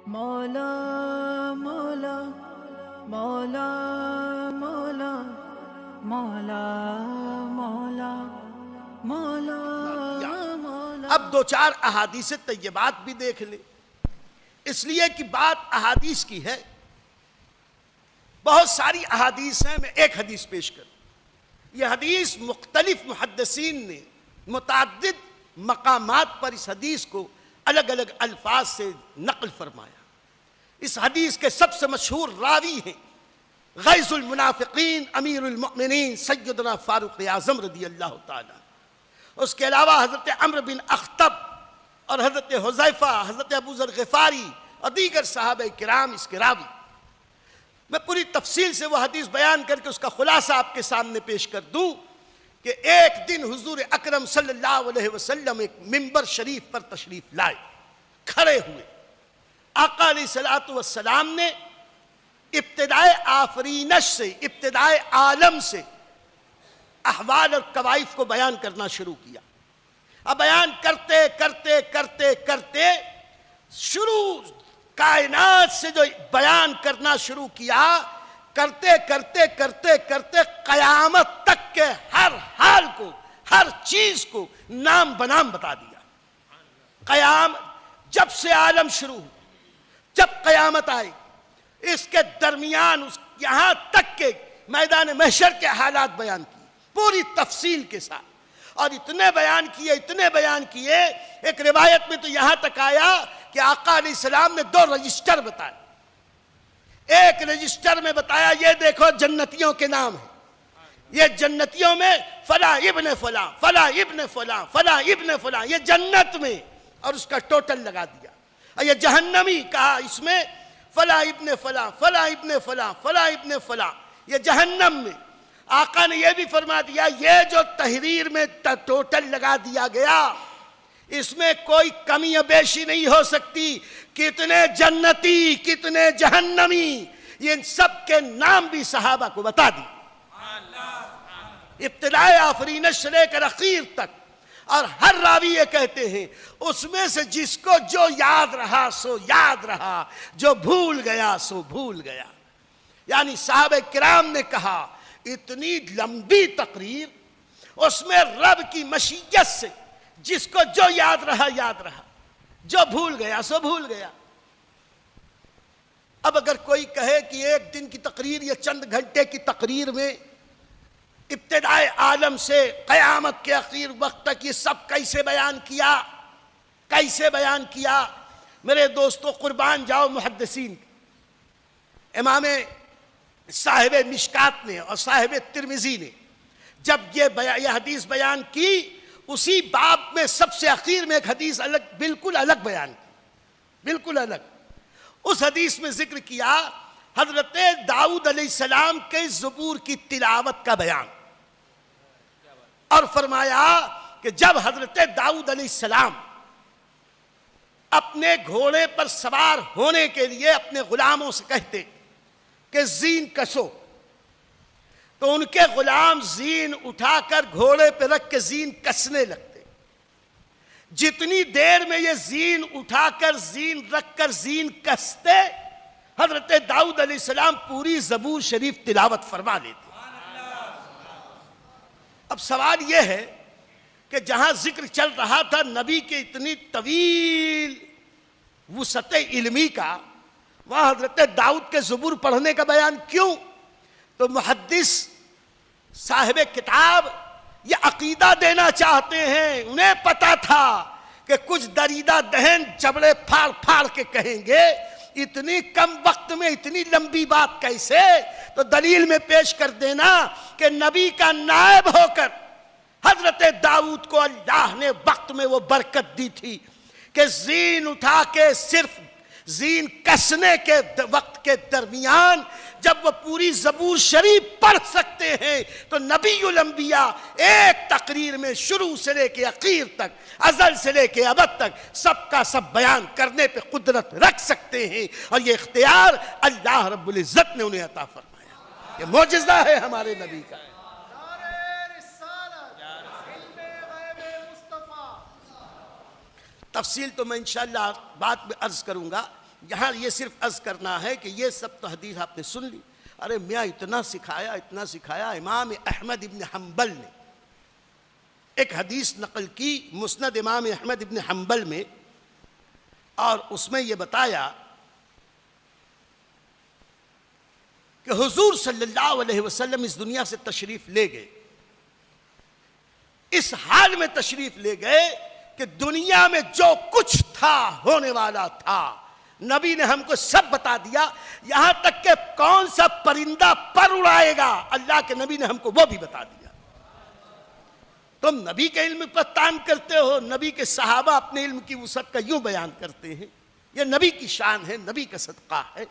مولا مولا مولا مولا مولا مولا مولا مولا. اب دو چار احادیث طیبات بھی دیکھ لیں، اس لیے کہ بات احادیث کی ہے. بہت ساری احادیث ہیں، میں ایک حدیث پیش کروں. یہ حدیث مختلف محدثین نے متعدد مقامات پر اس حدیث کو الگ الگ الفاظ سے نقل فرمایا. اس حدیث کے سب سے مشہور راوی ہیں غیث المنافقین امیر المؤمنین سیدنا فاروق اعظم رضی اللہ تعالیٰ. اس کے علاوہ حضرت عمرو بن اخطب اور حضرت حذیفہ، حضرت ابو ذر غفاری اور دیگر صحابہ کرام اس کے راوی. میں پوری تفصیل سے وہ حدیث بیان کر کے اس کا خلاصہ آپ کے سامنے پیش کر دوں کہ ایک دن حضور اکرم صلی اللہ علیہ وسلم ایک منبر شریف پر تشریف لائے، کھڑے ہوئے. آقا علیہ الصلوۃ والسلام نے ابتدائے آفرینش سے، ابتدائے عالم سے احوال اور کوائف کو بیان کرنا شروع کیا. اب بیان کرتے کرتے کرتے کرتے شروع کائنات سے جو بیان کرنا شروع کیا، کرتے کرتے کرتے کرتے قیامت تک کے ہر حال کو، ہر چیز کو نام بنام بتا دیا. جب سے عالم شروع ہو، جب قیامت آئی، اس کے درمیان یہاں تک کہ میدان محشر کے حالات بیان کیے پوری تفصیل کے ساتھ. اور اتنے بیان کیے ایک روایت میں تو یہاں تک آیا کہ آقا علیہ السلام نے 2 رجسٹر بتائے. ایک رجسٹر میں بتایا یہ دیکھو جنتیوں کے نام ہیں، یہ جنتیوں میں فلاں ابن فلاں، فلاں ابن فلاں، فلاں ابن فلاں، یہ جنت میں، اور اس کا ٹوٹل لگا دیا. اور یہ جہنمی کہا اس میں فلاں ابن فلاں، فلاں ابن فلاں، فلاں ابن فلاں، یہ جہنم میں. آقا نے یہ بھی فرما دیا یہ جو تحریر میں ٹوٹل لگا دیا گیا اس میں کوئی کمی و بیشی نہیں ہو سکتی. کتنے جنتی، کتنے جہنمی، یہ ان سب کے نام بھی صحابہ کو بتا دی، ابتدائے آفرینش سے لے کر اخیر تک. اور ہر راوی یہ کہتے ہیں اس میں سے جس کو جو یاد رہا سو یاد رہا، جو بھول گیا سو بھول گیا. یعنی صحابہ کرام نے کہا اتنی لمبی تقریر، اس میں رب کی مشیت سے جس کو جو یاد رہا یاد رہا، جو بھول گیا سو بھول گیا. اب اگر کوئی کہے کہ ایک دن کی تقریر یا چند گھنٹے کی تقریر میں ابتدائے عالم سے قیامت کے اخیر وقت تک یہ سب کیسے بیان کیا؟ میرے دوستو قربان جاؤ محدثین. امام صاحب مشکات نے اور صاحب ترمذی نے جب یہ حدیث بیان کی، اسی باب میں سب سے اخیر میں ایک حدیث بالکل الگ بیان کی، بالکل الگ. اس حدیث میں ذکر کیا حضرت داؤد علیہ السلام کے زبور کی تلاوت کا بیان، اور فرمایا کہ جب حضرت داؤد علیہ السلام اپنے گھوڑے پر سوار ہونے کے لیے اپنے غلاموں سے کہتے کہ زین کسو، تو ان کے غلام زین اٹھا کر گھوڑے پہ رکھ کے زین کسنے لگتے. جتنی دیر میں یہ زین اٹھا کر زین رکھ کر زین کستے، حضرت داؤد علیہ السلام پوری زبور شریف تلاوت فرما لیتے. اب سوال یہ ہے کہ جہاں ذکر چل رہا تھا نبی کے اتنی طویل وسعت علمی کا، وہاں حضرت داؤد کے زبور پڑھنے کا بیان کیوں؟ تو محدث صاحب کتاب یہ عقیدہ دینا چاہتے ہیں. انہیں پتا تھا کہ کچھ دریدہ دہن جبڑے پھاڑ پھاڑ کے کہیں گے اتنی کم وقت میں اتنی لمبی بات کیسے. تو دلیل میں پیش کر دینا کہ نبی کا نائب ہو کر حضرت داؤد کو اللہ نے وقت میں وہ برکت دی تھی کہ زین اٹھا کے صرف زین کسنے کے وقت کے درمیان جب وہ پوری زبور شریف پڑھ سکتے ہیں تو نبی الانبیاء ایک تقریر میں شروع سے لے کے اخیر تک، ازل سے لے کے ابد تک سب کا سب بیان کرنے پہ قدرت رکھ سکتے ہیں. اور یہ اختیار اللہ رب العزت نے انہیں عطا فرمایا. یہ معجزہ ہے ہمارے نبی کا. تفصیل تو میں انشاءاللہ بعد میں عرض کروں گا. یہاں یہ صرف عرض کرنا ہے کہ یہ سب تو حدیث آپ نے سن لی. ارے میاں اتنا سکھایا. امام احمد ابن حنبل نے ایک حدیث نقل کی مسند امام احمد ابن حنبل میں، اور اس میں یہ بتایا کہ حضور صلی اللہ علیہ وسلم اس دنیا سے تشریف لے گئے. اس حال میں تشریف لے گئے کہ دنیا میں جو کچھ تھا ہونے والا تھا نبی نے ہم کو سب بتا دیا، یہاں تک کہ کون سا پرندہ پر اڑائے گا اللہ کے نبی نے ہم کو وہ بھی بتا دیا. تم نبی کے علم پر تان کرتے ہو، نبی کے صحابہ اپنے علم کی وسعت کا یوں بیان کرتے ہیں. یہ نبی کی شان ہے، نبی کا صدقہ ہے.